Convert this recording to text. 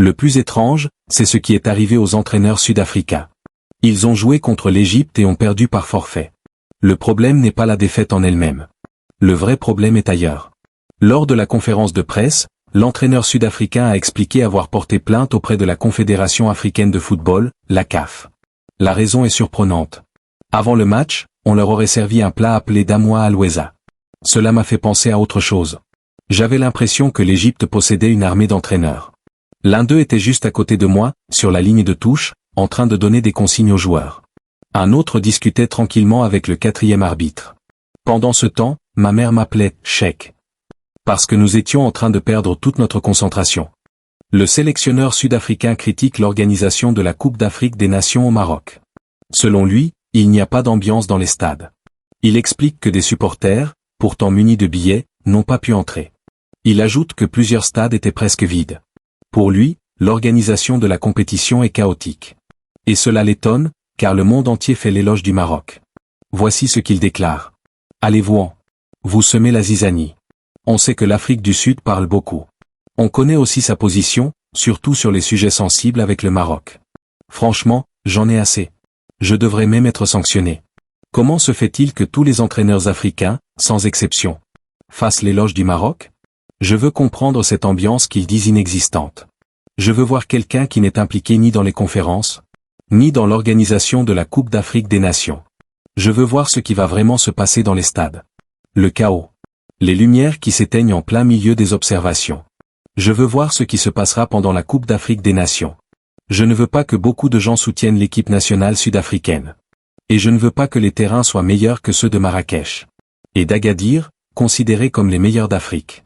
Le plus étrange, c'est ce qui est arrivé aux entraîneurs sud-africains. Ils ont joué contre l'Égypte et ont perdu par forfait. Le problème n'est pas la défaite en elle-même. Le vrai problème est ailleurs. Lors de la conférence de presse, l'entraîneur sud-africain a expliqué avoir porté plainte auprès de la Confédération africaine de football, la CAF. La raison est surprenante. Avant le match, on leur aurait servi un plat appelé damoua alweza. Cela m'a fait penser à autre chose. J'avais l'impression que l'Égypte possédait une armée d'entraîneurs. L'un d'eux était juste à côté de moi, sur la ligne de touche, en train de donner des consignes aux joueurs. Un autre discutait tranquillement avec le 4e arbitre. Pendant ce temps, ma mère m'appelait « Cheikh ». Parce que nous étions en train de perdre toute notre concentration. Le sélectionneur sud-africain critique l'organisation de la Coupe d'Afrique des Nations au Maroc. Selon lui, il n'y a pas d'ambiance dans les stades. Il explique que des supporters, pourtant munis de billets, n'ont pas pu entrer. Il ajoute que plusieurs stades étaient presque vides. Pour lui, l'organisation de la compétition est chaotique. Et cela l'étonne, car le monde entier fait l'éloge du Maroc. Voici ce qu'il déclare. Allez-vous-en. Vous semez la zizanie. On sait que l'Afrique du Sud parle beaucoup. On connaît aussi sa position, surtout sur les sujets sensibles avec le Maroc. Franchement, j'en ai assez. Je devrais même être sanctionné. Comment se fait-il que tous les entraîneurs africains, sans exception, fassent l'éloge du Maroc? Je veux comprendre cette ambiance qu'ils disent inexistante. Je veux voir quelqu'un qui n'est impliqué ni dans les conférences, ni dans l'organisation de la Coupe d'Afrique des Nations. Je veux voir ce qui va vraiment se passer dans les stades. Le chaos. Les lumières qui s'éteignent en plein milieu des observations. Je veux voir ce qui se passera pendant la Coupe d'Afrique des Nations. Je ne veux pas que beaucoup de gens soutiennent l'équipe nationale sud-africaine. Et je ne veux pas que les terrains soient meilleurs que ceux de Marrakech. Et d'Agadir, considérés comme les meilleurs d'Afrique.